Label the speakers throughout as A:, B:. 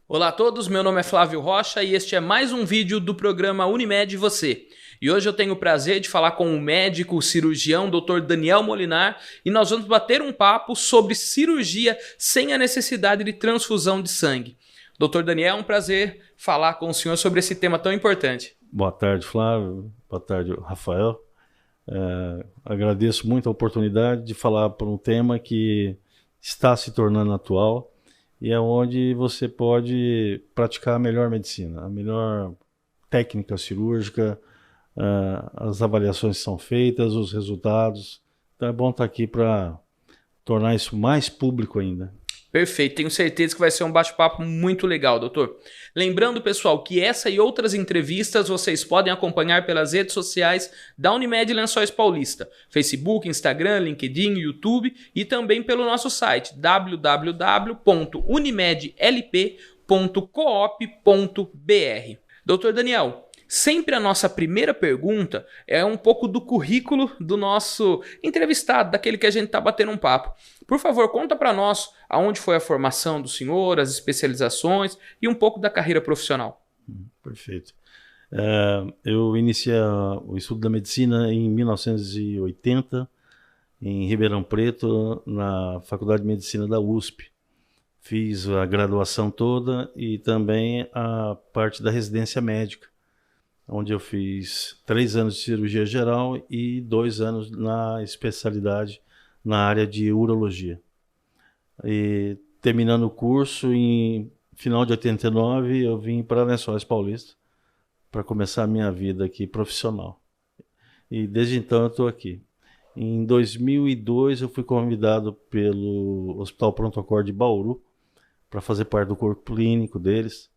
A: Olá a todos, meu nome é Flávio Rocha e este é mais um vídeo do programa Unimed Você. E hoje eu tenho o prazer de falar com o médico, o cirurgião, Dr. Daniel Molinar, e nós vamos bater um papo sobre cirurgia sem a necessidade de transfusão de sangue. Dr. Daniel, é um prazer falar com o senhor sobre esse tema tão importante.
B: Boa tarde, Flávio. Boa tarde, Rafael. Agradeço muito a oportunidade de falar por um tema que está se tornando atual e é onde você pode praticar a melhor medicina, a melhor técnica cirúrgica, as avaliações são feitas, os resultados. Então é bom estar aqui para tornar isso mais público ainda.
A: Perfeito, tenho certeza que vai ser um bate-papo muito legal, doutor. Lembrando, pessoal, que essa e outras entrevistas vocês podem acompanhar pelas redes sociais da Unimed Lençóis Paulista, Facebook, Instagram, LinkedIn, YouTube e também pelo nosso site www.unimedlp.coop.br. Doutor Daniel, sempre a nossa primeira pergunta é um pouco do currículo do nosso entrevistado, daquele que a gente está batendo um papo. Por favor, conta para nós aonde foi a formação do senhor, as especializações e um pouco da carreira profissional.
B: Perfeito. Eu iniciei o estudo da medicina em 1980, em Ribeirão Preto, na Faculdade de Medicina da USP. Fiz a graduação toda e também a parte da residência médica, onde eu fiz 3 anos de cirurgia geral e 2 anos na especialidade na área de urologia. E terminando o curso, em final de 89, eu vim para Lençóis Paulista para começar a minha vida aqui profissional. E desde então eu estou aqui. Em 2002 eu fui convidado pelo Hospital Pronto Acordo de Bauru para fazer parte do corpo clínico deles.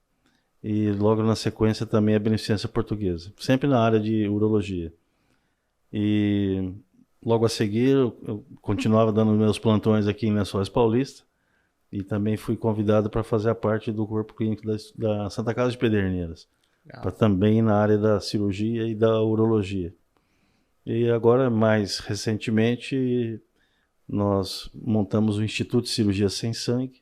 B: E logo na sequência também a Beneficência Portuguesa, sempre na área de urologia. E logo a seguir eu continuava dando meus plantões aqui em Lençóis Paulista e também fui convidado para fazer a parte do corpo clínico da Santa Casa de Pederneiras, também na área da cirurgia e da urologia. E agora, mais recentemente, nós montamos o Instituto de Cirurgia Sem Sangue,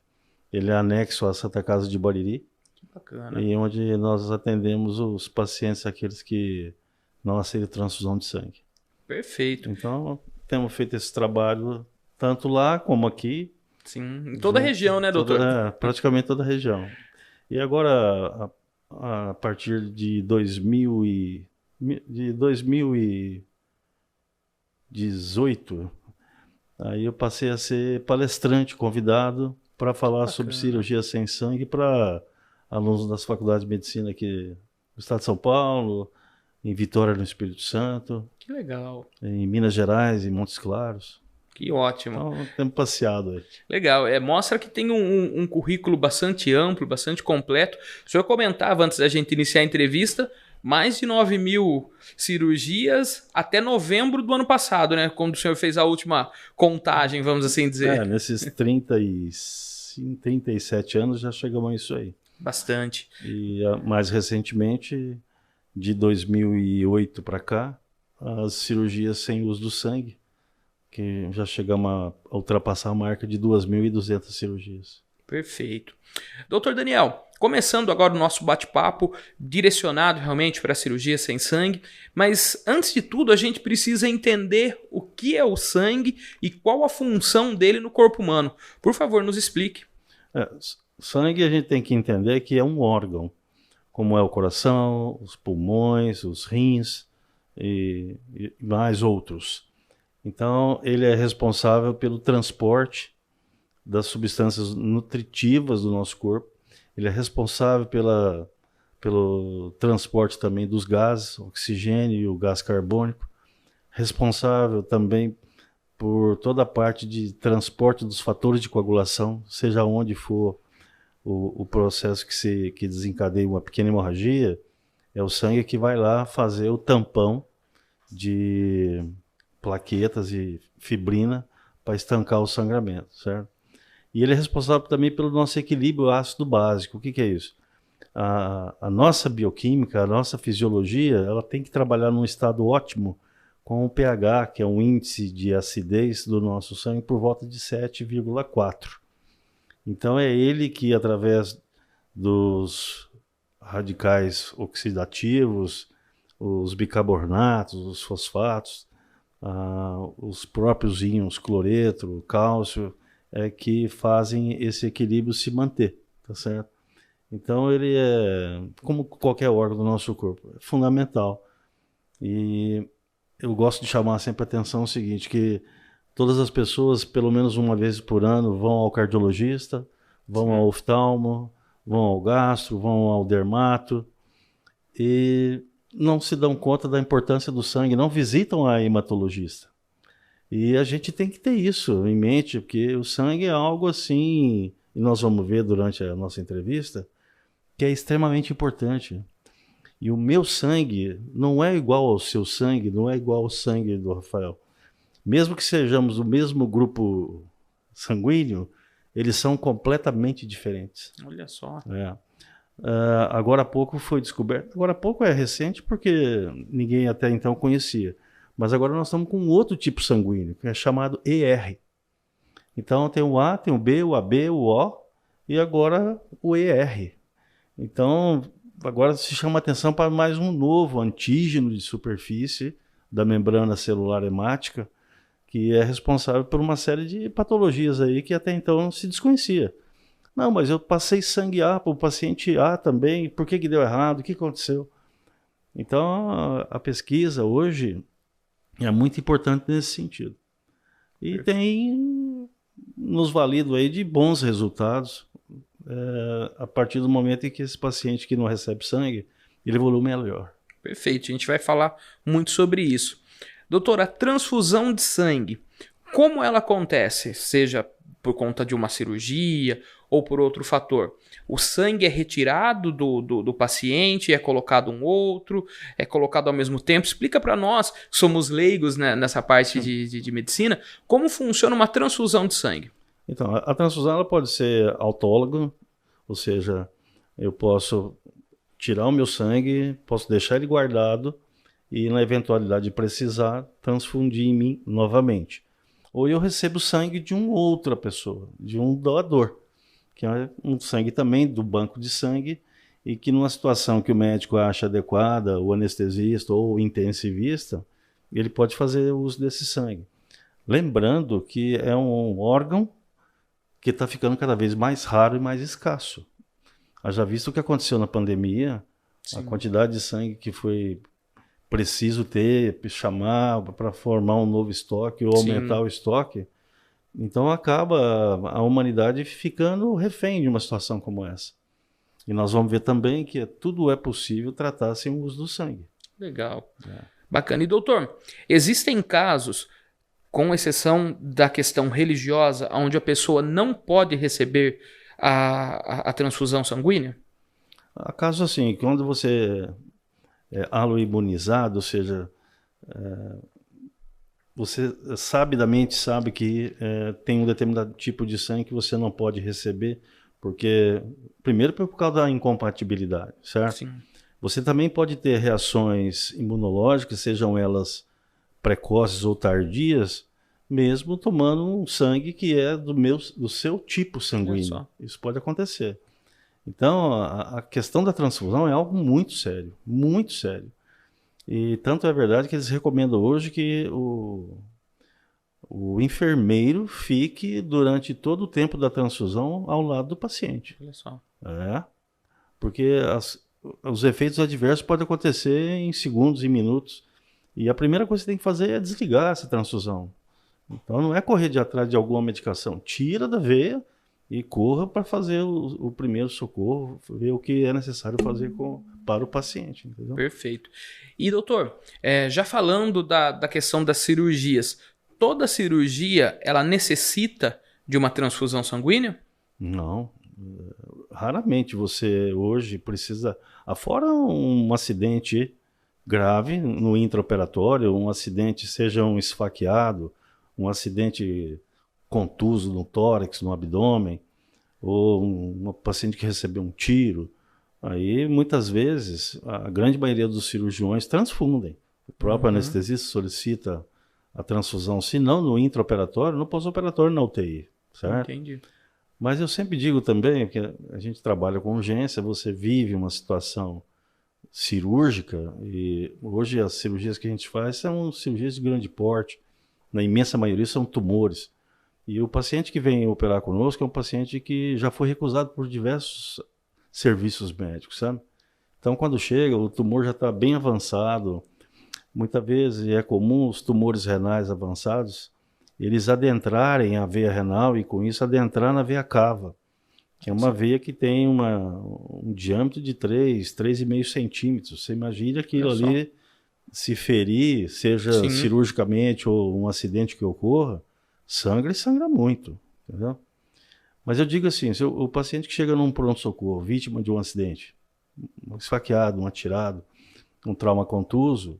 B: ele é anexo à Santa Casa de Bariri.
A: Bacana.
B: E onde nós atendemos os pacientes, aqueles que não aceitam transfusão de sangue.
A: Perfeito.
B: Então, temos feito esse trabalho tanto lá como aqui.
A: Sim, em toda a região, né, doutor?
B: Praticamente toda a região. E agora, a partir de 2018, aí eu passei a ser palestrante convidado para falar sobre cirurgia sem sangue para alunos das faculdades de medicina aqui no estado de São Paulo, em Vitória, no Espírito Santo.
A: Que legal.
B: Em Minas Gerais, em Montes Claros.
A: Que ótimo.
B: Então, temos passeado aí.
A: Legal. Mostra que tem um currículo bastante amplo, bastante completo. O senhor comentava antes da gente iniciar a entrevista, mais de 9.000 cirurgias até novembro do ano passado, né? Quando o senhor fez a última contagem, vamos assim dizer.
B: Nesses 37 anos já chegamos a isso aí.
A: Bastante.
B: E mais recentemente, de 2008 para cá, as cirurgias sem uso do sangue, que já chegamos a ultrapassar a marca de 2.200 cirurgias.
A: Perfeito. Doutor Daniel, começando agora o nosso bate-papo, direcionado realmente para a cirurgia sem sangue, mas antes de tudo a gente precisa entender o que é o sangue e qual a função dele no corpo humano. Por favor, nos explique.
B: Sangue a gente tem que entender que é um órgão, como é o coração, os pulmões, os rins e mais outros. Então, ele é responsável pelo transporte das substâncias nutritivas do nosso corpo. Ele é responsável pelo transporte também dos gases, oxigênio e o gás carbônico. Responsável também por toda a parte de transporte dos fatores de coagulação, seja onde for o processo que desencadeia uma pequena hemorragia, é o sangue que vai lá fazer o tampão de plaquetas e fibrina para estancar o sangramento, certo? E ele é responsável também pelo nosso equilíbrio ácido básico. O que é isso? A nossa bioquímica, a nossa fisiologia, ela tem que trabalhar num estado ótimo com o pH, que é um índice de acidez do nosso sangue, por volta de 7,4. Então é ele que, através dos radicais oxidativos, os bicarbonatos, os fosfatos, os próprios íons cloreto, cálcio, que fazem esse equilíbrio se manter, tá certo? Então ele é, como qualquer órgão do nosso corpo, é fundamental. E eu gosto de chamar sempre a atenção o seguinte, que todas as pessoas, pelo menos uma vez por ano, vão ao cardiologista, vão ao oftalmo, vão ao gastro, vão ao dermato, e não se dão conta da importância do sangue, não visitam a hematologista. E a gente tem que ter isso em mente, porque o sangue é algo assim, e nós vamos ver durante a nossa entrevista, que é extremamente importante. E o meu sangue não é igual ao seu sangue, não é igual ao sangue do Rafael. Mesmo que sejamos do mesmo grupo sanguíneo, eles são completamente diferentes.
A: Olha só.
B: Agora há pouco foi descoberto, agora há pouco é recente porque ninguém até então conhecia, mas agora nós estamos com um outro tipo sanguíneo, que é chamado ER. Então tem o A, tem o B, o AB, o O e agora o ER. Então agora se chama atenção para mais um novo antígeno de superfície da membrana celular hemática, que é responsável por uma série de patologias aí que até então não se desconhecia. Não, mas eu passei sangue A para o paciente A também, por que deu errado, o que aconteceu? Então a pesquisa hoje é muito importante nesse sentido. E tem nos valido aí de bons resultados a partir do momento em que esse paciente que não recebe sangue, ele evolui melhor.
A: Perfeito, a gente vai falar muito sobre isso. Doutor, a transfusão de sangue, como ela acontece? Seja por conta de uma cirurgia ou por outro fator. O sangue é retirado do paciente, é colocado um outro, é colocado ao mesmo tempo. Explica para nós, que somos leigos, né, nessa parte de medicina, como funciona uma transfusão de sangue.
B: Então, a transfusão ela pode ser autóloga, ou seja, eu posso tirar o meu sangue, posso deixar ele guardado e, na eventualidade de precisar, transfundir em mim novamente. Ou eu recebo sangue de uma outra pessoa, de um doador, que é um sangue também do banco de sangue, e que numa situação que o médico acha adequada, o anestesista ou o intensivista, ele pode fazer uso desse sangue. Lembrando que é um órgão que está ficando cada vez mais raro e mais escasso. Haja visto o que aconteceu na pandemia, sim, a quantidade de sangue que foi preciso ter, chamar para formar um novo estoque ou aumentar, sim, o estoque. Então acaba a humanidade ficando refém de uma situação como essa. E nós vamos ver também que tudo é possível tratar sem o uso do sangue.
A: Legal. Bacana. E doutor, existem casos, com exceção da questão religiosa, onde a pessoa não pode receber a transfusão sanguínea?
B: Há casos assim, quando você é aloimunizado, ou seja, você sabidamente sabe que tem um determinado tipo de sangue que você não pode receber, porque, primeiro, por causa da incompatibilidade, certo?
A: Sim.
B: Você também pode ter reações imunológicas, sejam elas precoces ou tardias, mesmo tomando um sangue que é do seu tipo sanguíneo. Isso pode acontecer. Então, a questão da transfusão é algo muito sério, muito sério. E tanto é verdade que eles recomendam hoje que o enfermeiro fique durante todo o tempo da transfusão ao lado do paciente.
A: Olha só.
B: Porque os efeitos adversos podem acontecer em segundos e minutos. E a primeira coisa que você tem que fazer é desligar essa transfusão. Então não é correr de atrás de alguma medicação. Tira da veia e corra para fazer o primeiro socorro, ver o que é necessário fazer para o paciente. Entendeu?
A: Perfeito. E doutor, já falando da questão das cirurgias, toda cirurgia ela necessita de uma transfusão sanguínea?
B: Não. Raramente você hoje precisa, afora um acidente grave no intraoperatório, um acidente, seja um esfaqueado, um acidente contuso no tórax, no abdômen, ou um paciente que recebeu um tiro, aí muitas vezes a grande maioria dos cirurgiões transfundem. O próprio anestesista solicita a transfusão, se não no intraoperatório, no pós-operatório na UTI, certo?
A: Entendi.
B: Mas eu sempre digo também que a gente trabalha com urgência, você vive uma situação cirúrgica e hoje as cirurgias que a gente faz são cirurgias de grande porte, na imensa maioria são tumores. E o paciente que vem operar conosco é um paciente que já foi recusado por diversos serviços médicos, sabe? Então, quando chega, o tumor já está bem avançado. Muitas vezes é comum os tumores renais avançados, eles adentrarem a veia renal e, com isso, adentrar na veia cava, que é uma veia que tem um diâmetro de 3,5 centímetros. Você imagina aquilo ali se ferir, seja cirurgicamente ou um acidente que ocorra, sangra muito, entendeu? Mas eu digo assim, se o paciente que chega num pronto-socorro, vítima de um acidente, um esfaqueado, um atirado, um trauma contuso,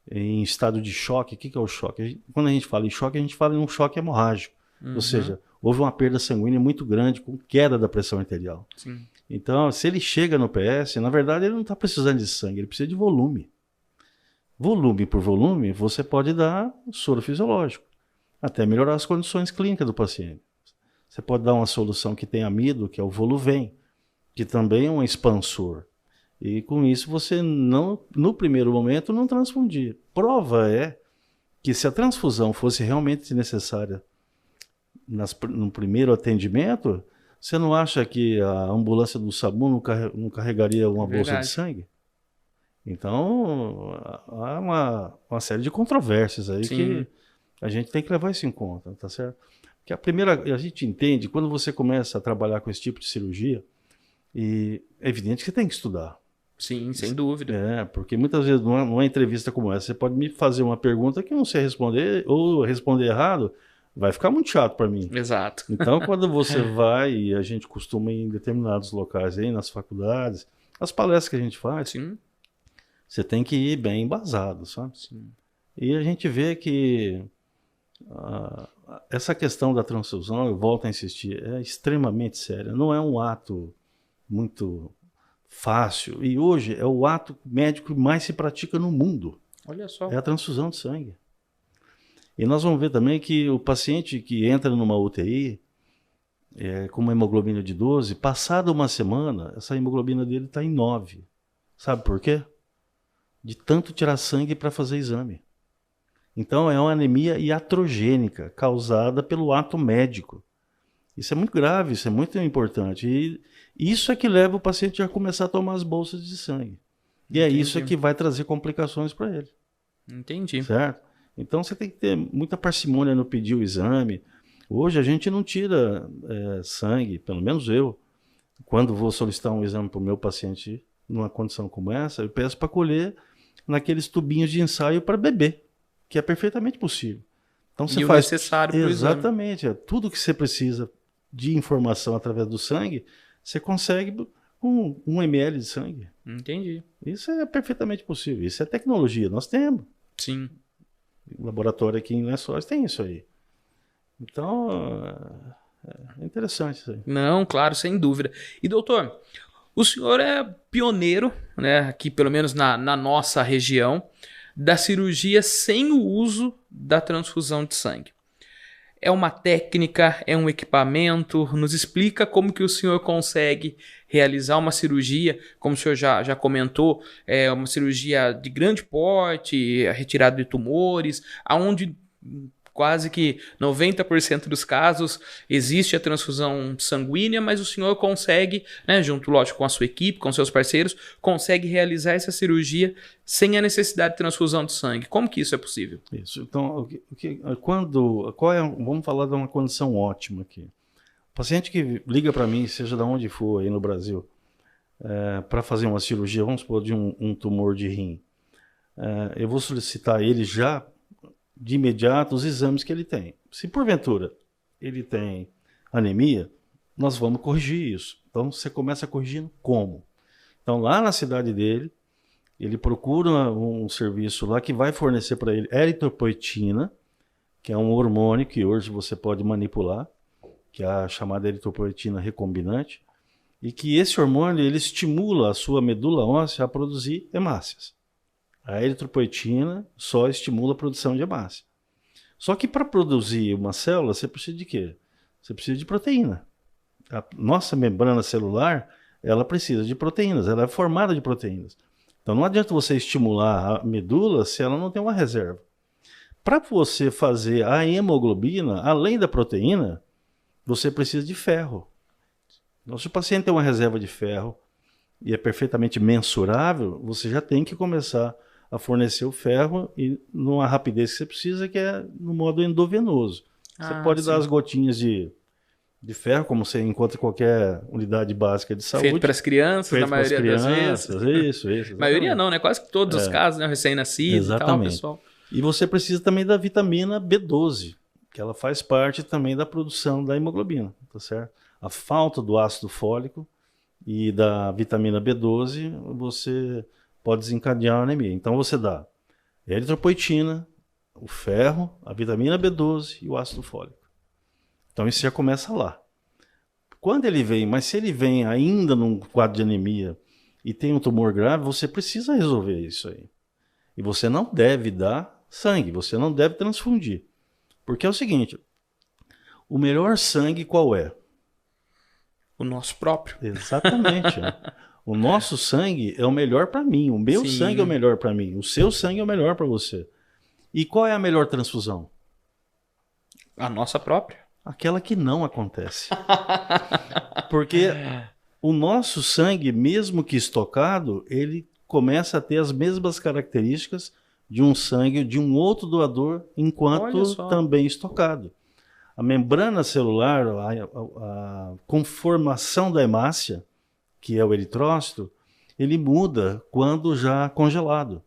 B: em estado de choque, o que é o choque? Quando a gente fala em choque, a gente fala em um choque hemorrágico, ou seja, houve uma perda sanguínea muito grande com queda da pressão arterial.
A: Sim.
B: Então, se ele chega no PS, na verdade ele não está precisando de sangue, ele precisa de volume. Volume por volume, você pode dar soro fisiológico, até melhorar as condições clínicas do paciente. Você pode dar uma solução que tem amido, que é o Voluvem, que também é um expansor. E com isso você não, no primeiro momento, não transfundir. Prova é que se a transfusão fosse realmente necessária no primeiro atendimento, você não acha que a ambulância do SAMU não carregaria uma bolsa de sangue? Então, há uma série de controvérsias aí que a gente tem que levar isso em conta, tá certo? Porque a gente entende, quando você começa a trabalhar com esse tipo de cirurgia, e é evidente que você tem que estudar.
A: Sim, sem dúvida.
B: Porque muitas vezes numa entrevista como essa, você pode me fazer uma pergunta que eu não sei responder, ou responder errado, vai ficar muito chato para mim.
A: Exato.
B: Então, quando você vai, e a gente costuma ir em determinados locais aí, nas faculdades, as palestras que a gente faz, você tem que ir bem embasado, sabe?
A: Sim.
B: E a gente vê que essa questão da transfusão, eu volto a insistir, é extremamente séria. Não é um ato muito fácil. E hoje é o ato médico que mais se pratica no mundo.
A: Olha só.
B: É a transfusão de sangue. E nós vamos ver também que o paciente que entra numa UTI com uma hemoglobina de 12, passada uma semana, essa hemoglobina dele está em 9. Sabe por quê? De tanto tirar sangue para fazer exame. Então é uma anemia iatrogênica causada pelo ato médico. Isso é muito grave, isso é muito importante. E isso é que leva o paciente a começar a tomar as bolsas de sangue. E é isso que vai trazer complicações para ele.
A: Entendi.
B: Certo? Então você tem que ter muita parcimônia no pedir o exame. Hoje a gente não tira sangue, pelo menos eu. Quando vou solicitar um exame para o meu paciente numa condição como essa, eu peço para colher naqueles tubinhos de ensaio para bebê, que é perfeitamente possível. Então você faz
A: necessário para o exame.
B: Exatamente. Tudo que você precisa de informação através do sangue, você consegue com 1 ml de sangue.
A: Entendi.
B: Isso é perfeitamente possível. Isso é tecnologia. Nós temos.
A: Sim.
B: O laboratório aqui em Lençóis tem isso aí. Então, é interessante isso aí.
A: Não, claro, sem dúvida. E doutor, o senhor é pioneiro, né, aqui pelo menos na nossa região, da cirurgia sem o uso da transfusão de sangue. É uma técnica, é um equipamento? Nos explica como que o senhor consegue realizar uma cirurgia, como o senhor já comentou, é uma cirurgia de grande porte, a retirada de tumores, onde quase que 90% dos casos existe a transfusão sanguínea, mas o senhor consegue, né, junto, lógico, com a sua equipe, com seus parceiros, consegue realizar essa cirurgia sem a necessidade de transfusão de sangue. Como que isso é possível?
B: Isso. Então, vamos falar de uma condição ótima aqui. O paciente que liga para mim, seja de onde for aí no Brasil, para fazer uma cirurgia, vamos supor, de um tumor de rim, eu vou solicitar ele já de imediato os exames que ele tem. Se porventura ele tem anemia, nós vamos corrigir isso. Então você começa corrigindo como? Então lá na cidade dele, ele procura um serviço lá que vai fornecer para ele eritropoetina, que é um hormônio que hoje você pode manipular, que é a chamada eritropoetina recombinante, e que esse hormônio ele estimula a sua medula óssea a produzir hemácias. A eritropoetina só estimula a produção de hemácia. Só que para produzir uma célula, você precisa de quê? Você precisa de proteína. a nossa membrana celular, ela precisa de proteínas, ela é formada de proteínas. Então não adianta você estimular a medula se ela não tem uma reserva. Para você fazer a hemoglobina, além da proteína, você precisa de ferro. Então, se o paciente tem uma reserva de ferro e é perfeitamente mensurável, você já tem que começar a fornecer o ferro e numa rapidez que você precisa, que é no modo endovenoso. Você pode dar as gotinhas de ferro, como você encontra em qualquer unidade básica de saúde.
A: Feito para as crianças, na maioria das vezes.
B: Isso.
A: Maioria não, né? Quase que todos os casos, né? Recém-nascidos e tal, pessoal.
B: E você precisa também da vitamina B12, que ela faz parte também da produção da hemoglobina, tá certo? A falta do ácido fólico e da vitamina B12, você pode desencadear a anemia. Então você dá a eritropoetina, o ferro, a vitamina B12 e o ácido fólico. Então isso já começa lá. Quando ele vem, mas se ele vem ainda num quadro de anemia e tem um tumor grave, você precisa resolver isso aí. E você não deve dar sangue, você não deve transfundir. Porque é o seguinte, o melhor sangue qual é?
A: O nosso próprio.
B: Exatamente. O nosso sangue é o melhor para mim, o meu sangue é o melhor para mim, o seu sangue é o melhor para você. E qual é a melhor transfusão?
A: A nossa própria.
B: Aquela que não acontece. Porque o nosso sangue, mesmo que estocado, ele começa a ter as mesmas características de um sangue de um outro doador, enquanto também estocado. A membrana celular, a conformação da hemácia, que é o eritrócito, ele muda quando já congelado.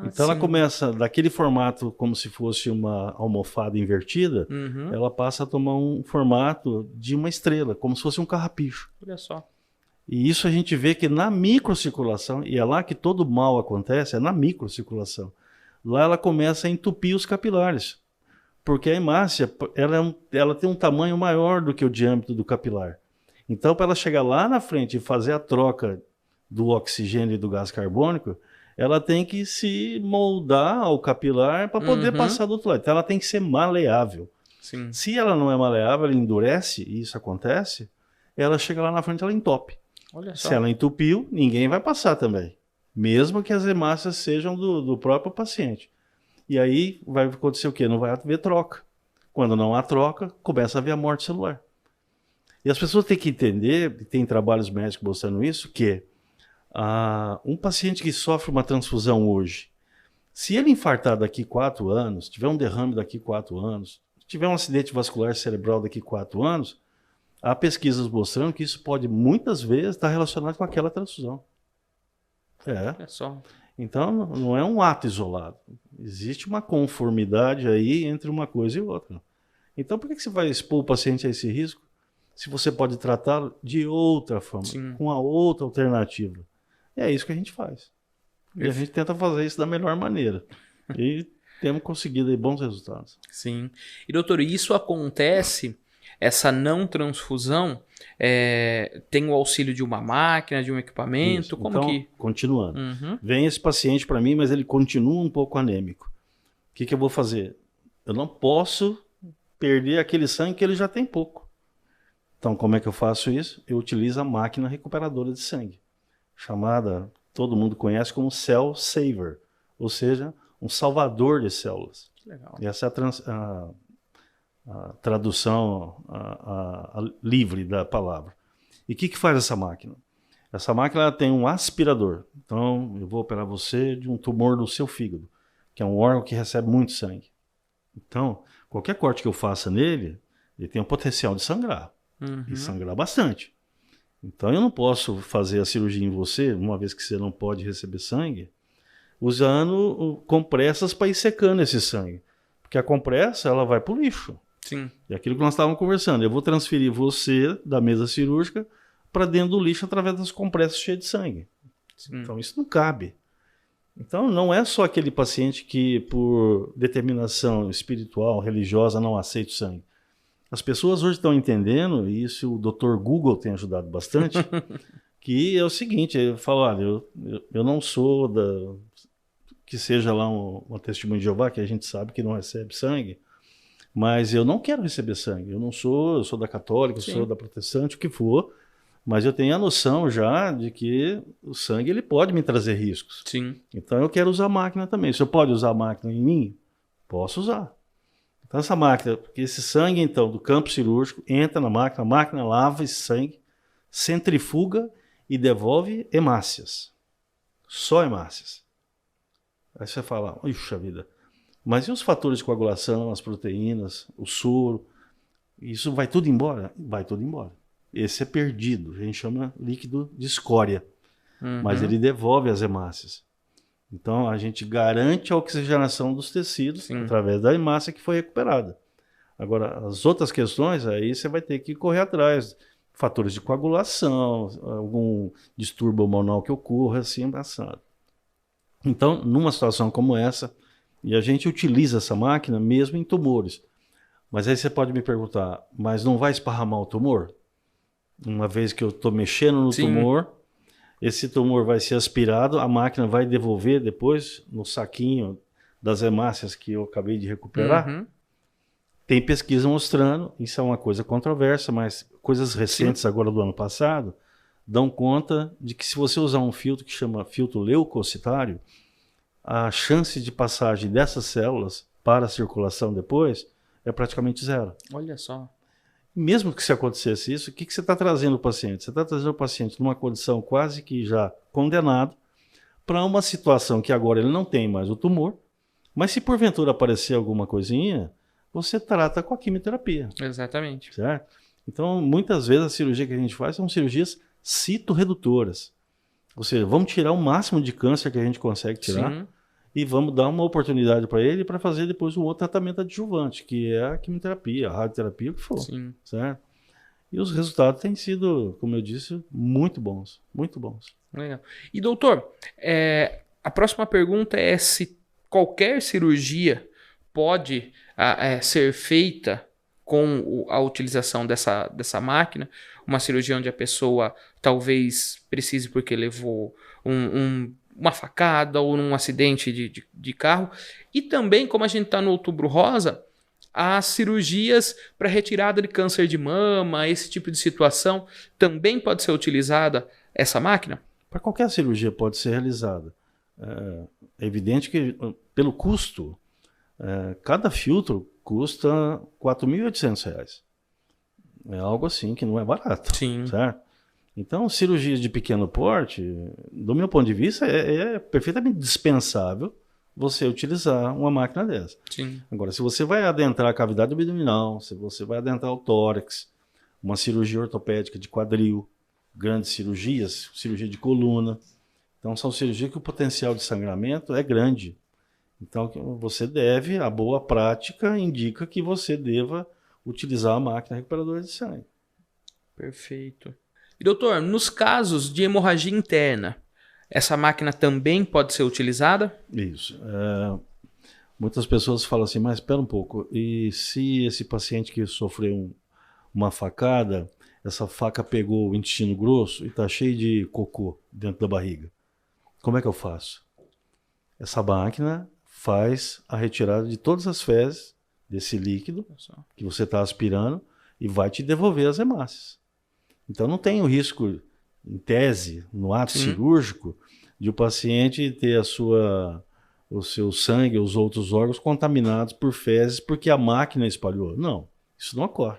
B: Então ela começa daquele formato como se fosse uma almofada invertida, ela passa a tomar um formato de uma estrela, como se fosse um carrapicho.
A: Olha só.
B: E isso a gente vê que na microcirculação, e é lá que todo mal acontece, é na microcirculação. Lá ela começa a entupir os capilares, porque a hemácia ela tem um tamanho maior do que o diâmetro do capilar. Então, para ela chegar lá na frente e fazer a troca do oxigênio e do gás carbônico, ela tem que se moldar ao capilar para poder passar do outro lado. Então ela tem que ser maleável.
A: Sim.
B: Se ela não é maleável, ela endurece, e isso acontece, ela chega lá na frente, ela entope.
A: Olha só.
B: Se ela entupiu, ninguém vai passar também. Mesmo que as hemácias sejam do próprio paciente. E aí vai acontecer o quê? Não vai haver troca. Quando não há troca, começa a haver a morte celular. E as pessoas têm que entender, e tem trabalhos médicos mostrando isso, que um paciente que sofre uma transfusão hoje, se ele infartar daqui 4 anos, tiver um derrame daqui 4 anos, tiver um acidente vascular cerebral daqui 4 anos, há pesquisas mostrando que isso pode muitas vezes estar relacionado com aquela transfusão.
A: É só.
B: Então não é um ato isolado. Existe uma conformidade aí entre uma coisa e outra. Então por que você vai expor o paciente a esse risco se você pode tratá-lo de outra forma, com a outra alternativa? E é isso que a gente faz. E a gente tenta fazer isso da melhor maneira. E temos conseguido aí bons resultados.
A: Sim. E doutor, isso acontece, essa não transfusão, tem o auxílio de uma máquina, de um equipamento?
B: Isso.
A: Como
B: então,
A: que...
B: continuando. Vem esse paciente para mim, mas ele continua um pouco anêmico. O que eu vou fazer? Eu não posso perder aquele sangue que ele já tem pouco. Então, como é que eu faço isso? Eu utilizo a máquina recuperadora de sangue, chamada, todo mundo conhece como Cell Saver, ou seja, um salvador de células.
A: Legal.
B: E essa é a tradução livre da palavra. E o que faz essa máquina? Essa máquina ela tem um aspirador. Então, eu vou operar você de um tumor no seu fígado, que é um órgão que recebe muito sangue. Então, qualquer corte que eu faça nele, ele tem o potencial de sangrar. E sangrar bastante. Então eu não posso fazer a cirurgia em você, uma vez que você não pode receber sangue, usando compressas para ir secando esse sangue. Porque a compressa ela vai para o lixo.
A: Sim.
B: E aquilo que nós estávamos conversando, eu vou transferir você da mesa cirúrgica para dentro do lixo através das compressas cheias de sangue. Sim. Então isso não cabe. Então não é só aquele paciente que por determinação espiritual, religiosa, não aceita o sangue. As pessoas hoje estão entendendo, e isso o Dr. Google tem ajudado bastante, que é o seguinte, ele fala, olha, eu não sou que seja lá uma testemunha de Jeová, que a gente sabe que não recebe sangue, Mas eu não quero receber sangue. Eu sou da católica, eu
A: Sim.
B: sou da protestante, o que for. Mas eu tenho a noção já de que o sangue ele pode me trazer riscos.
A: Sim.
B: Então eu quero usar a máquina também. Se eu pode usar a máquina em mim, posso usar. Então essa máquina, porque esse sangue então do campo cirúrgico entra na máquina, a máquina lava esse sangue, centrifuga e devolve hemácias. Só hemácias. Aí você fala, puxa vida, mas e os fatores de coagulação, as proteínas, o soro? Isso vai tudo embora? Vai tudo embora. Esse é perdido, a gente chama líquido de escória, mas ele devolve as hemácias. Então a gente garante a oxigenação dos tecidos
A: Sim.
B: através da hemácia que foi recuperada. Agora, as outras questões, aí você vai ter que correr atrás. Fatores de coagulação, algum distúrbio hormonal que ocorra, assim, passado. Então, numa situação como essa, e a gente utiliza essa máquina mesmo em tumores. Mas aí você pode me perguntar, mas não vai esparramar o tumor? Uma vez que eu estou mexendo no
A: Sim.
B: tumor, esse tumor vai ser aspirado, a máquina vai devolver depois no saquinho das hemácias que eu acabei de recuperar. Tem pesquisa mostrando, isso é uma coisa controversa, mas coisas recentes agora do ano passado dão conta de que se você usar um filtro que chama filtro leucocitário, a chance de passagem dessas células para a circulação depois é praticamente zero.
A: Olha só.
B: Mesmo que se acontecesse isso, o que você está trazendo o paciente? Você está trazendo o paciente numa condição quase que já condenado para uma situação que agora ele não tem mais o tumor, mas se porventura aparecer alguma coisinha, você trata com a quimioterapia.
A: Exatamente.
B: Certo? Então, muitas vezes a cirurgia que a gente faz são cirurgias citorredutoras. Ou seja, vamos tirar o máximo de câncer que a gente consegue tirar.
A: Sim.
B: E vamos dar uma oportunidade para ele para fazer depois um outro tratamento adjuvante, que é a quimioterapia, a radioterapia, o que for.
A: Sim.
B: Certo? E os resultados têm sido, como eu disse, muito bons. Muito bons.
A: Legal. E doutor, a próxima pergunta é se qualquer cirurgia pode ser feita com a utilização dessa máquina, uma cirurgia onde a pessoa talvez precise porque levou uma facada ou um acidente de carro. E também, como a gente está no Outubro Rosa, as cirurgias para retirada de câncer de mama, esse tipo de situação, também pode ser utilizada essa máquina?
B: Para qualquer cirurgia pode ser realizada. É evidente que, pelo custo, cada filtro custa R$ 4.800. É algo assim que não é barato.
A: Sim.
B: Certo? Então, cirurgias de pequeno porte, do meu ponto de vista, é perfeitamente dispensável você utilizar uma máquina dessa.
A: Sim.
B: Agora, se você vai adentrar a cavidade abdominal, se você vai adentrar o tórax, uma cirurgia ortopédica de quadril, grandes cirurgias, cirurgia de coluna, então são cirurgias que o potencial de sangramento é grande. Então, você deve, a boa prática indica que você deva utilizar a máquina recuperadora de sangue.
A: Perfeito. E doutor, nos casos de hemorragia interna, essa máquina também pode ser utilizada?
B: Isso. Muitas pessoas falam assim, mas espera um pouco, e se esse paciente que sofreu uma facada, essa faca pegou o intestino grosso e está cheio de cocô dentro da barriga, como é que eu faço? Essa máquina faz a retirada de todas as fezes desse líquido que você está aspirando e vai te devolver as hemácias. Então não tem o risco, em tese, no ato cirúrgico, de o paciente ter o seu sangue, os outros órgãos contaminados por fezes porque a máquina espalhou. Não, isso não ocorre.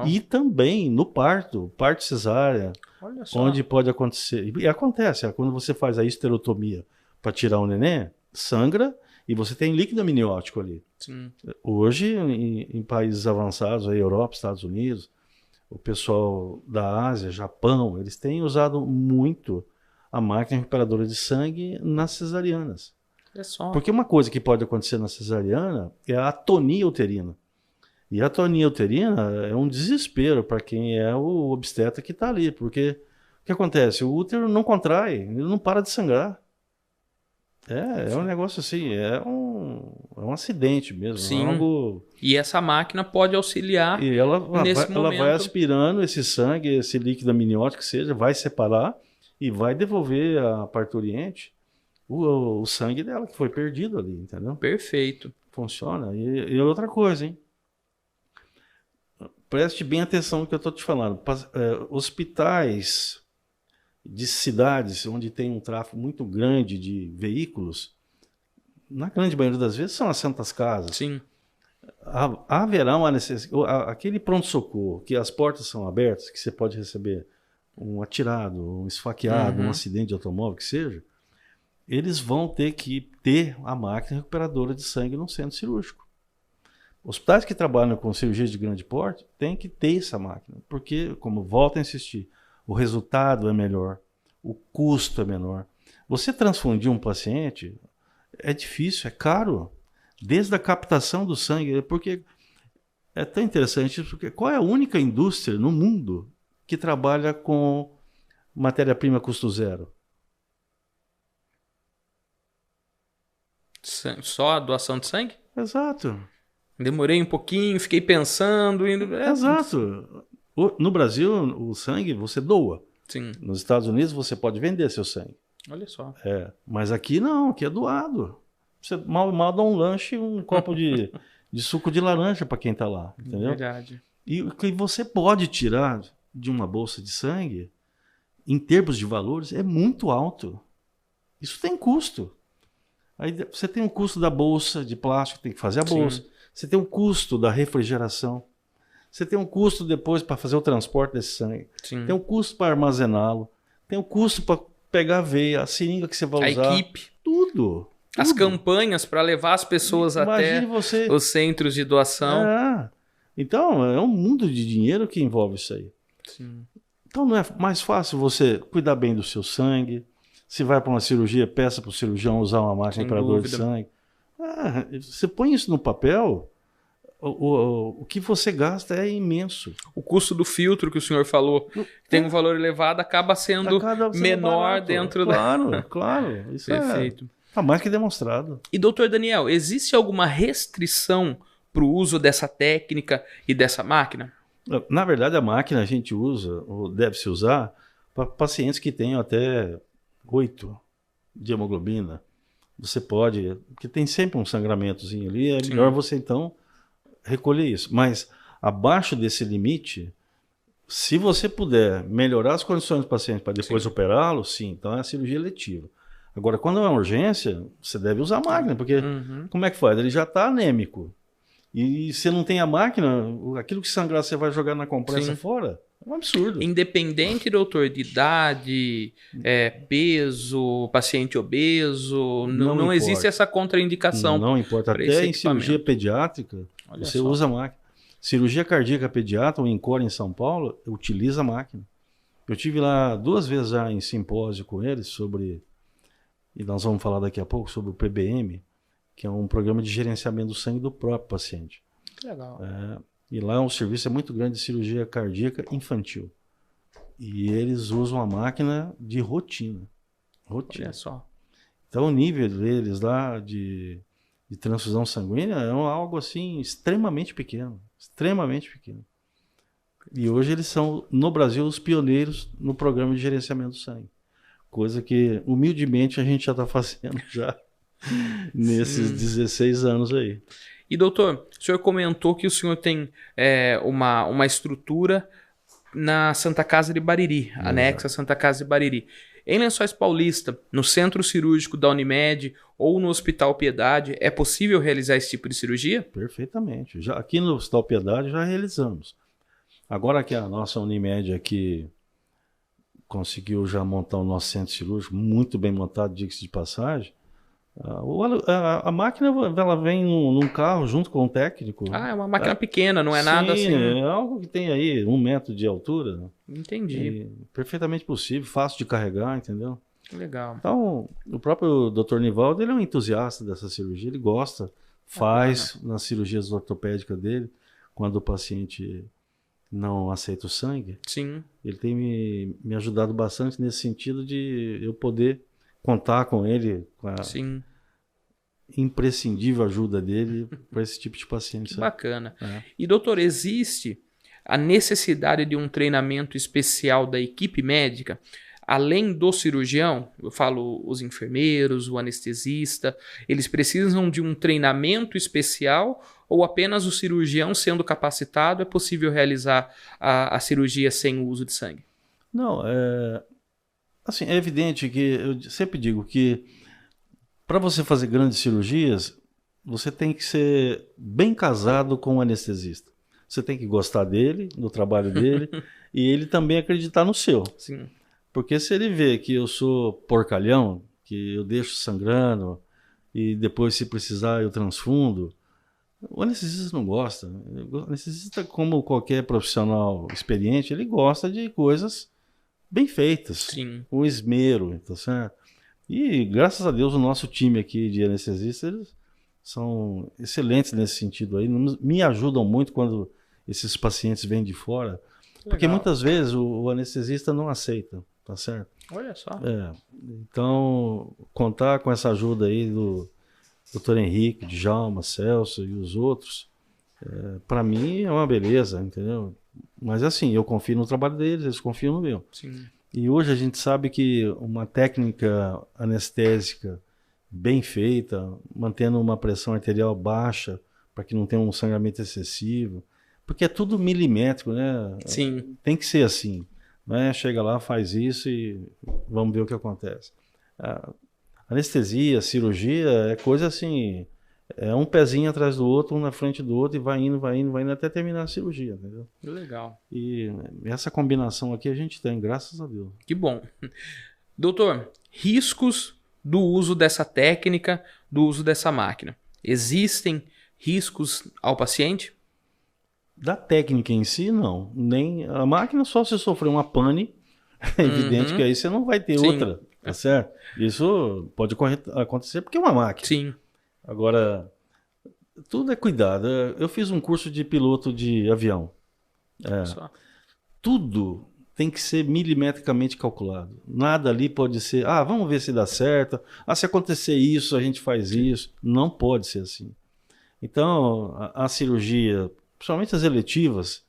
B: E também no parto cesárea, onde pode acontecer, e acontece, quando você faz a histerotomia para tirar um neném, sangra e você tem líquido amniótico ali.
A: Sim.
B: Hoje, em países avançados, a Europa, Estados Unidos, o pessoal da Ásia, Japão, eles têm usado muito a máquina recuperadora de sangue nas cesarianas.
A: É só.
B: Porque uma coisa que pode acontecer na cesariana é a atonia uterina. E a atonia uterina é um desespero para quem é o obstetra que está ali. Porque o que acontece? O útero não contrai, ele não para de sangrar. É um negócio assim, é um acidente mesmo.
A: Sim.
B: Algo...
A: E essa máquina pode auxiliar
B: e ela
A: momento.
B: vai aspirando esse sangue, esse líquido amniótico que seja, vai separar e vai devolver à parturiente o sangue dela que foi perdido ali, entendeu?
A: Perfeito.
B: Funciona. E outra coisa, hein? preste bem atenção no que eu estou te falando. Hospitais de cidades onde tem um tráfego muito grande de veículos, na grande maioria das vezes são as santas casas.
A: Sim.
B: Haverá uma necessidade. Aquele pronto-socorro, que as portas são abertas, que você pode receber um atirado, um esfaqueado, um acidente de automóvel, que seja, eles vão ter que ter a máquina recuperadora de sangue no centro cirúrgico. Hospitais que trabalham com cirurgias de grande porte têm que ter essa máquina, porque, como volto a insistir, o resultado é melhor, o custo é menor. Você transfundir um paciente é difícil, é caro, desde a captação do sangue, porque é tão interessante, porque qual é a única indústria no mundo que trabalha com matéria-prima custo zero?
A: Só a doação de sangue?
B: Exato.
A: Demorei um pouquinho, fiquei pensando.
B: Exato. No Brasil, o sangue você doa.
A: Sim.
B: Nos Estados Unidos você pode vender seu sangue.
A: Olha só.
B: Mas aqui não, aqui é doado. Você mal dá um lanche, um copo de suco de laranja para quem está lá, entendeu?
A: Verdade.
B: E o que você pode tirar de uma bolsa de sangue, em termos de valores, é muito alto. Isso tem custo. Aí você tem o custo da bolsa de plástico, tem que fazer a bolsa. Sim. Você tem o custo da refrigeração. Você tem um custo depois para fazer o transporte desse sangue. Sim. Tem um custo para armazená-lo. Tem um custo para pegar a veia, a seringa que você vai usar.
A: A equipe.
B: Tudo.
A: As campanhas para levar as pessoas até os centros de doação.
B: Então, é um mundo de dinheiro que envolve isso aí.
A: Sim.
B: Então, não é mais fácil você cuidar bem do seu sangue? Se vai para uma cirurgia, peça para o cirurgião usar uma máquina recuperadora de sangue. Você põe isso no papel, o que você gasta é imenso.
A: O custo do filtro que o senhor falou, que tem um valor elevado, acaba sendo menor barato. Dentro da...
B: Claro. Isso
A: Perfeito.
B: Está mais que demonstrado.
A: E, doutor Daniel, existe alguma restrição para o uso dessa técnica e dessa máquina?
B: Na verdade, a máquina a gente usa, ou deve-se usar, para pacientes que tenham até 8 de hemoglobina. Você pode, porque tem sempre um sangramentozinho ali, é melhor você então recolher isso. Mas abaixo desse limite, se você puder melhorar as condições do paciente para depois operá-lo, sim, então é a cirurgia letiva. Agora, quando é uma urgência, você deve usar a máquina, porque como é que faz? Ele já está anêmico. E se não tem a máquina, aquilo que sangrar você vai jogar na compressa fora, é um absurdo.
A: Independente, doutor, de idade, peso, paciente obeso, não existe essa contraindicação.
B: Não importa. Até em cirurgia pediátrica, você usa a máquina. Cirurgia cardíaca pediátrica, o INCOR em São Paulo, utiliza a máquina. Eu tive lá 2 vezes já em simpósio com eles sobre... E nós vamos falar daqui a pouco sobre o PBM, que é um programa de gerenciamento do sangue do próprio paciente.
A: Que legal.
B: E lá o serviço é muito grande de cirurgia cardíaca infantil. E eles usam a máquina de rotina.
A: Olha só.
B: Então o nível deles lá de transfusão sanguínea é algo assim extremamente pequeno. Extremamente pequeno. E hoje eles são, no Brasil, os pioneiros no programa de gerenciamento do sangue. Coisa que, humildemente, a gente já está fazendo já nesses 16 anos aí.
A: E, doutor, o senhor comentou que o senhor tem uma estrutura na Santa Casa de Bariri, anexa à Santa Casa de Bariri. Em Lençóis Paulista, no centro cirúrgico da Unimed ou no Hospital Piedade, é possível realizar esse tipo de cirurgia?
B: Perfeitamente. Aqui no Hospital Piedade já realizamos. Agora que a nossa Unimed aqui conseguiu já montar o nosso centro cirúrgico muito bem montado, diga-se de passagem, a máquina ela vem num carro junto com o técnico.
A: É uma máquina pequena, não é nada assim.
B: É algo que tem aí 1 metro de altura.
A: Entendi.
B: Perfeitamente possível, fácil de carregar, entendeu?
A: Legal.
B: Então, o próprio Dr. Nivaldo, ele é um entusiasta dessa cirurgia, ele gosta, faz nas cirurgias ortopédicas dele, quando o paciente não aceita o sangue.
A: Sim.
B: Ele tem me ajudado bastante nesse sentido de eu poder contar com ele, com a imprescindível ajuda dele para esse tipo de paciente.
A: Que bacana. E, doutor, existe a necessidade de um treinamento especial da equipe médica? além do cirurgião, eu falo os enfermeiros, o anestesista, eles precisam de um treinamento especial ou apenas o cirurgião sendo capacitado é possível realizar a cirurgia sem o uso de sangue?
B: Não, assim, é evidente que eu sempre digo que para você fazer grandes cirurgias, você tem que ser bem casado com o anestesista. Você tem que gostar dele, do trabalho dele, e ele também acreditar no seu.
A: Sim.
B: Porque se ele vê que eu sou porcalhão, que eu deixo sangrando, e depois, se precisar, eu transfundo, o anestesista não gosta. O anestesista, como qualquer profissional experiente, ele gosta de coisas bem feitas,
A: Sim.
B: com esmero, tá certo? E, graças a Deus, o nosso time aqui de anestesistas, eles são excelentes nesse sentido aí, me ajudam muito quando esses pacientes vêm de fora, porque muitas vezes o anestesista não aceita, tá certo?
A: Olha só.
B: Então, contar com essa ajuda aí do Dr. Henrique, Djalma, Celso e os outros, para mim é uma beleza, entendeu? Mas assim, eu confio no trabalho deles, eles confiam no meu.
A: Sim.
B: E hoje a gente sabe que uma técnica anestésica bem feita, mantendo uma pressão arterial baixa, para que não tenha um sangramento excessivo, porque é tudo milimétrico, né?
A: Sim.
B: Tem que ser assim, né? Chega lá, faz isso e vamos ver o que acontece. Anestesia, cirurgia é coisa assim, é um pezinho atrás do outro, um na frente do outro, e vai indo até terminar a cirurgia, entendeu?
A: Legal.
B: E essa combinação aqui a gente tem, graças a Deus.
A: Que bom. Doutor, riscos do uso dessa técnica, do uso dessa máquina. Existem riscos ao paciente?
B: Da técnica em si, não. Nem a máquina, só se sofrer uma pane, é evidente que aí você não vai ter outra, tá certo? Isso pode acontecer porque é uma máquina.
A: Sim.
B: Agora, tudo é cuidado. Eu fiz um curso de piloto de avião. Tudo tem que ser milimetricamente calculado. Nada ali pode ser, vamos ver se dá certo. Se acontecer isso, a gente faz isso. Não pode ser assim. Então, a cirurgia, principalmente as eletivas,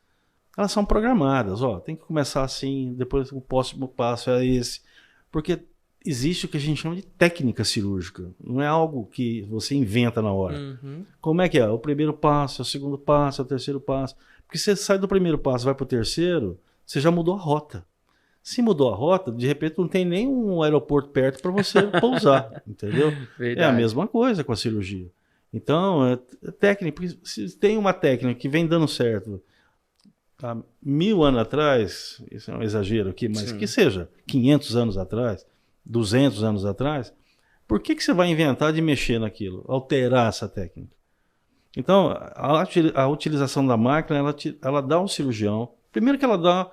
B: elas são programadas. Tem que começar assim, depois o próximo passo é esse. Porque existe o que a gente chama de técnica cirúrgica. Não é algo que você inventa na hora. Como é que é? O primeiro passo, o segundo passo, o terceiro passo. Porque você sai do primeiro passo e vai para o terceiro, você já mudou a rota. Se mudou a rota, de repente não tem nem um aeroporto perto para você pousar, entendeu?
A: Verdade.
B: É a mesma coisa com a cirurgia. Então, é técnica. Se tem uma técnica que vem dando certo há 1000 anos atrás, isso é um exagero aqui, mas que seja 500 anos atrás, 200 anos atrás, por que você vai inventar de mexer naquilo, alterar essa técnica? Então, a utilização da máquina, ela dá ao cirurgião, primeiro que ela dá,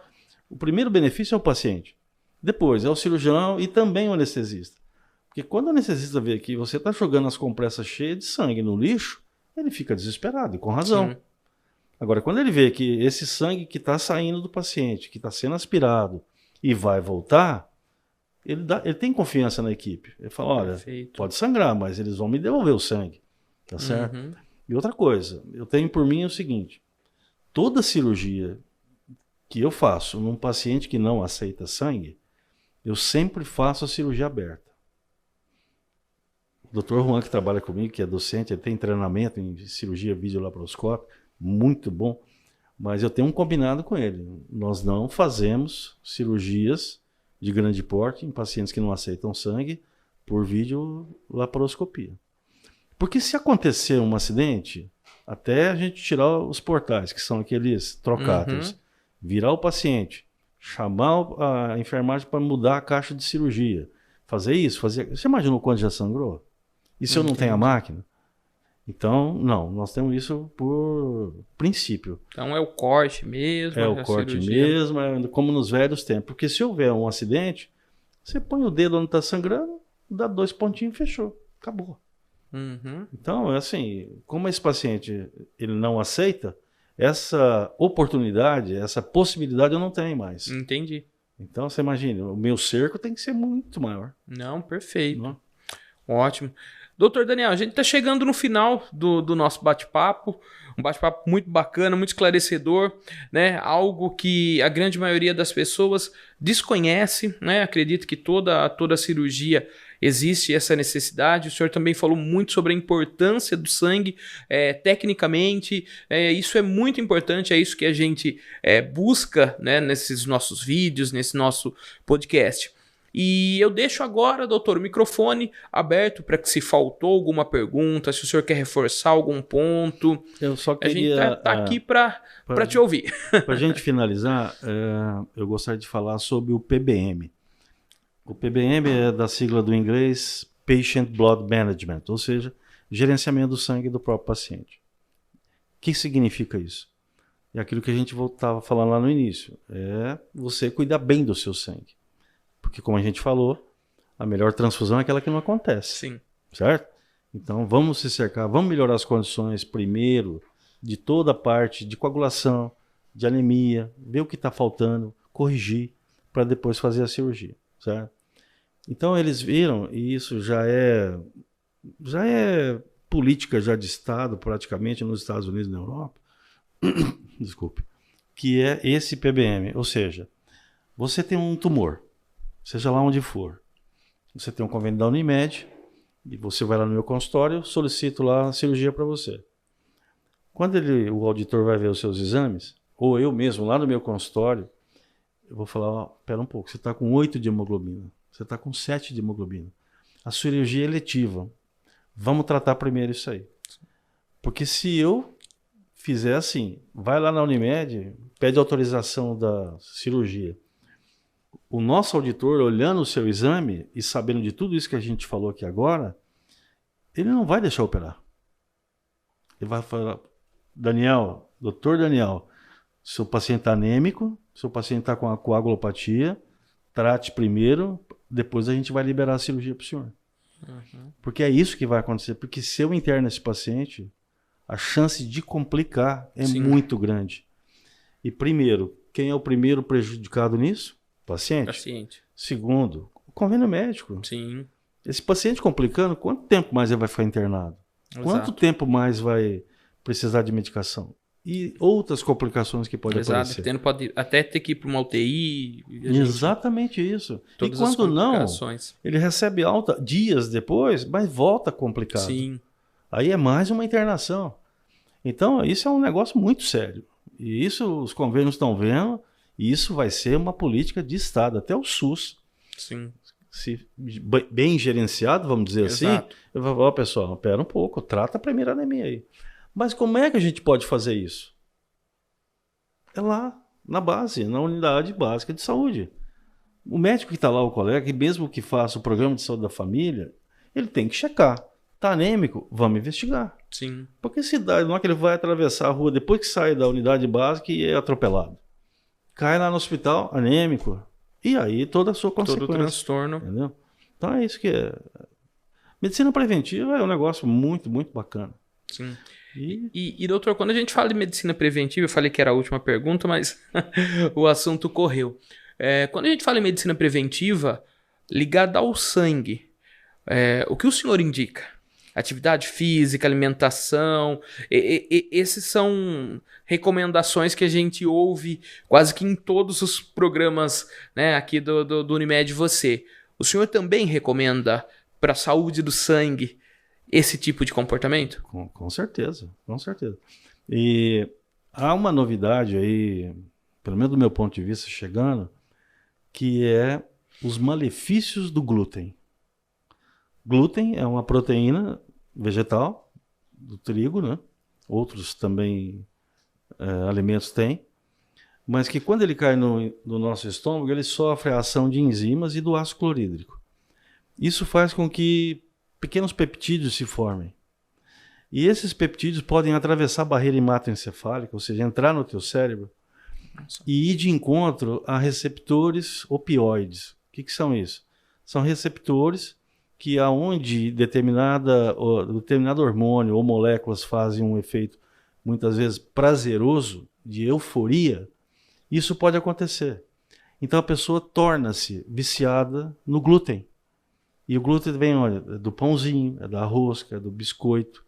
B: o primeiro benefício é o paciente, depois é o cirurgião e também o anestesista. Porque quando o anestesista vê que você está jogando as compressas cheias de sangue no lixo, ele fica desesperado, e com razão. Sim. Agora, quando ele vê que esse sangue que está saindo do paciente, que está sendo aspirado e vai voltar, ele tem confiança na equipe. Ele fala, olha, pode sangrar, mas eles vão me devolver o sangue. Tá certo? E outra coisa, eu tenho por mim o seguinte, toda cirurgia que eu faço num paciente que não aceita sangue, eu sempre faço a cirurgia aberta. O Dr. Juan, que trabalha comigo, que é docente, ele tem treinamento em cirurgia videolaparoscópica, muito bom, mas eu tenho um combinado com ele. Nós não fazemos cirurgias de grande porte em pacientes que não aceitam sangue por videolaparoscopia. Porque se acontecer um acidente, até a gente tirar os portais, que são aqueles trocáteres, virar o paciente, chamar a enfermagem para mudar a caixa de cirurgia, fazer isso, Você imaginou quando já sangrou? E se eu não tenho a máquina? Então, não, nós temos isso por princípio.
A: Então é o corte mesmo.
B: É o corte cirurgia mesmo, como nos velhos tempos. Porque se houver um acidente, você põe o dedo onde está sangrando, dá 2 pontinhos e fechou. Acabou. Então, é assim, como esse paciente ele não aceita, essa oportunidade, essa possibilidade eu não tenho mais.
A: Entendi.
B: Então, você imagina, o meu cerco tem que ser muito maior.
A: Não, perfeito.
B: Não?
A: Ótimo. Doutor Daniel, a gente está chegando no final do nosso bate-papo, um bate-papo muito bacana, muito esclarecedor, né? Algo que a grande maioria das pessoas desconhece, né? Acredito que toda cirurgia existe essa necessidade. O senhor também falou muito sobre a importância do sangue, tecnicamente, isso é muito importante, é isso que a gente busca, né, nesses nossos vídeos, nesse nosso podcast. E eu deixo agora, doutor, o microfone aberto para que se faltou alguma pergunta, se o senhor quer reforçar algum ponto.
B: Eu só queria...
A: A gente está aqui para te ouvir.
B: Para a gente finalizar, eu gostaria de falar sobre o PBM. O PBM é da sigla do inglês Patient Blood Management, ou seja, gerenciamento do sangue do próprio paciente. O que significa isso? É aquilo que a gente estava falando lá no início. É você cuidar bem do seu sangue. Porque, como a gente falou, a melhor transfusão é aquela que não acontece.
A: Sim.
B: Certo? Então, vamos se cercar, vamos melhorar as condições primeiro de toda a parte de coagulação, de anemia, ver o que está faltando, corrigir, para depois fazer a cirurgia. Certo? Então, eles viram, e isso já é política já de Estado, praticamente, nos Estados Unidos e na Europa, desculpe, que é esse PBM. Ou seja, você tem um tumor, seja lá onde for. Você tem um convênio da Unimed e você vai lá no meu consultório, solicito lá a cirurgia para você. Quando o auditor vai ver os seus exames, ou eu mesmo lá no meu consultório, eu vou falar, espera um pouco, você está com 8 de hemoglobina, você está com 7 de hemoglobina. A cirurgia é eletiva. Vamos tratar primeiro isso aí. Porque se eu fizer assim, vai lá na Unimed, pede autorização da cirurgia, o nosso auditor, olhando o seu exame e sabendo de tudo isso que a gente falou aqui agora, ele não vai deixar operar. Ele vai falar, doutor Daniel, seu paciente está anêmico, seu paciente está com a coagulopatia, trate primeiro, depois a gente vai liberar a cirurgia para o senhor. Uhum. Porque é isso que vai acontecer. Porque se eu interno esse paciente, a chance de complicar é muito grande. E primeiro, quem é o primeiro prejudicado nisso? Paciente. Segundo, o convênio médico.
A: Sim.
B: Esse paciente complicando, quanto tempo mais ele vai ficar internado? Exato. Quanto tempo mais vai precisar de medicação? E outras complicações que podem aparecer.
A: Pode até ter que ir para uma UTI.
B: Exatamente isso. E quando não, ele recebe alta dias depois, mas volta complicado.
A: Sim.
B: Aí é mais uma internação. Então, isso é um negócio muito sério. E isso os convênios estão vendo. E isso vai ser uma política de Estado, até o SUS.
A: Sim.
B: Se bem gerenciado, vamos dizer assim, eu vou falar, pessoal, espera um pouco, trata a primeira anemia aí. Mas como é que a gente pode fazer isso? É lá, na base, na unidade básica de saúde. O médico que está lá, o colega, que mesmo que faça o programa de saúde da família, ele tem que checar. Está anêmico? Vamos investigar.
A: Sim.
B: Porque se dá, não é que ele vai atravessar a rua depois que sai da unidade básica e é atropelado. Cai lá no hospital, anêmico, e aí toda a sua consequência.
A: Todo o transtorno.
B: Entendeu? Então é isso que é. Medicina preventiva é um negócio muito, muito bacana.
A: Sim. E doutor, quando a gente fala de medicina preventiva, eu falei que era a última pergunta, mas o assunto correu. Quando a gente fala em medicina preventiva, ligada ao sangue, o que o senhor indica? Atividade física, alimentação, esses são recomendações que a gente ouve quase que em todos os programas, né, aqui do Unimed Você. O senhor também recomenda para a saúde do sangue esse tipo de comportamento?
B: Com certeza, com certeza. E há uma novidade aí, pelo menos do meu ponto de vista, chegando, que é os malefícios do glúten. Glúten é uma proteína vegetal do trigo, né? Outros também alimentos têm, mas que quando ele cai no nosso estômago, ele sofre a ação de enzimas e do ácido clorídrico. Isso faz com que pequenos peptídeos se formem. E esses peptídeos podem atravessar a barreira hematoencefálica, ou seja, entrar no teu cérebro e ir de encontro a receptores opioides. O que são isso? São receptores que aonde determinado hormônio ou moléculas fazem um efeito muitas vezes prazeroso, de euforia, isso pode acontecer. Então a pessoa torna-se viciada no glúten. E o glúten vem, olha, do pãozinho, é da rosca, é do biscoito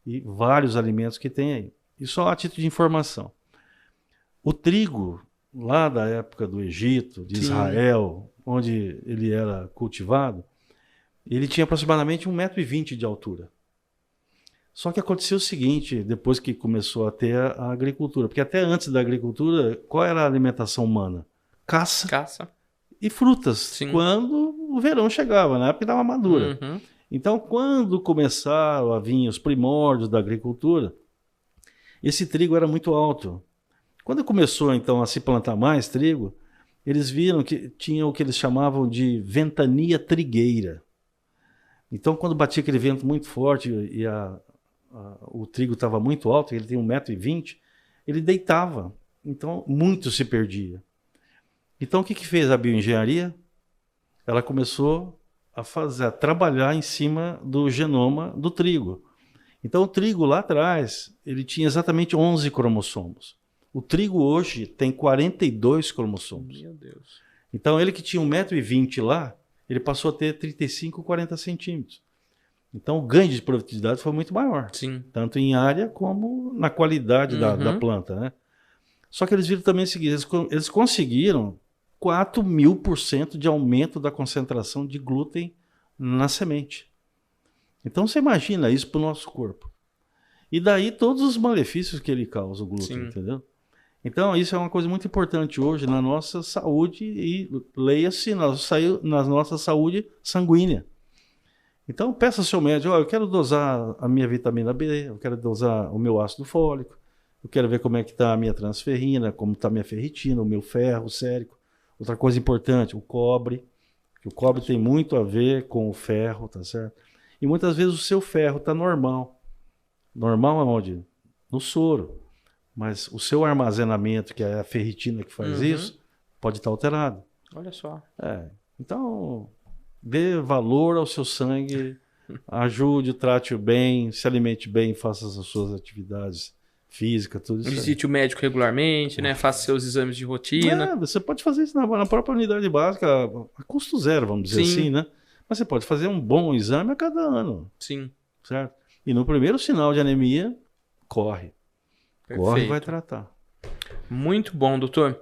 B: e vários alimentos que tem aí. E só a título de informação. O trigo, lá da época do Egito, de Israel, onde ele era cultivado, ele tinha aproximadamente 1,20 m de altura. Só que aconteceu o seguinte, depois que começou a ter a agricultura, porque até antes da agricultura, qual era a alimentação humana? Caça. E frutas,
A: Sim.
B: quando o verão chegava, na época estava madura.
A: Uhum.
B: Então, quando começaram a vir os primórdios da agricultura, esse trigo era muito alto. Quando começou, então, a se plantar mais trigo, eles viram que tinha o que eles chamavam de ventania trigueira. Então, quando batia aquele vento muito forte e o trigo estava muito alto, ele tem 1,20 m, ele deitava. Então, muito se perdia. Então, o que fez a bioengenharia? Ela começou a trabalhar em cima do genoma do trigo. Então, o trigo lá atrás, ele tinha exatamente 11 cromossomos. O trigo hoje tem 42 cromossomos.
A: Meu Deus.
B: Então, ele que tinha 1,20 m lá, ele passou a ter 35, 40 centímetros. Então, o ganho de produtividade foi muito maior.
A: Sim.
B: Tanto em área como na qualidade da planta, né? Só que eles viram também o seguinte, eles conseguiram 4.000% de aumento da concentração de glúten na semente. Então, você imagina isso para o nosso corpo. E daí todos os malefícios que ele causa, o glúten, entendeu? Então, isso é uma coisa muito importante hoje na nossa saúde e, leia-se, na nossa saúde sanguínea. Então, peça ao seu médico, eu quero dosar a minha vitamina B, eu quero dosar o meu ácido fólico, eu quero ver como é que está a minha transferrina, como está a minha ferritina, o meu ferro, o sérico. Outra coisa importante, o cobre, que o cobre tem muito a ver com o ferro, tá certo? E muitas vezes o seu ferro está normal. Normal aonde? No soro. Mas o seu armazenamento, que é a ferritina que faz isso, pode estar alterado.
A: Olha só.
B: Então, dê valor ao seu sangue, ajude, trate-o bem, se alimente bem, faça as suas atividades físicas, tudo isso.
A: Visite o médico regularmente, né? Faça seus exames de rotina.
B: Você pode fazer isso na própria unidade básica, a custo zero, vamos dizer assim, né? Mas você pode fazer um bom exame a cada ano.
A: Sim.
B: Certo? E no primeiro sinal de anemia, corre.
A: Perfeito.
B: Corre e vai tratar.
A: Muito bom, doutor.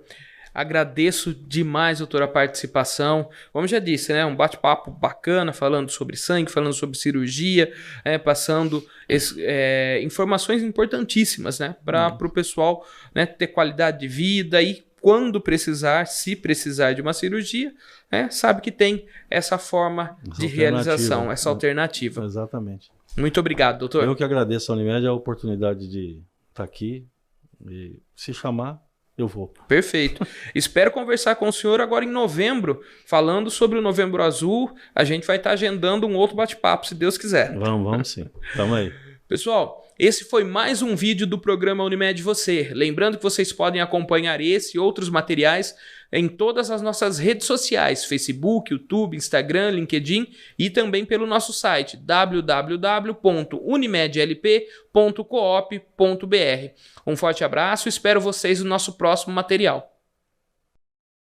A: Agradeço demais, doutor, a participação. Como já disse, né? Um bate-papo bacana, falando sobre sangue, falando sobre cirurgia, passando informações importantíssimas, né? Para o pessoal, né, ter qualidade de vida e, quando precisar, se precisar de uma cirurgia, sabe que tem essa forma de realização, essa alternativa.
B: Exatamente.
A: Muito obrigado, doutor.
B: Eu que agradeço a Unimed a oportunidade de estar aqui e se chamar, eu vou.
A: Perfeito. Espero conversar com o senhor agora em novembro, falando sobre o Novembro Azul. A gente vai estar agendando um outro bate-papo, se Deus quiser.
B: Vamos sim. Tamo aí.
A: Pessoal, esse foi mais um vídeo do programa Unimed Você. Lembrando que vocês podem acompanhar esse e outros materiais em todas as nossas redes sociais, Facebook, YouTube, Instagram, LinkedIn e também pelo nosso site www.unimedlp.coop.br. Um forte abraço, espero vocês no nosso próximo material.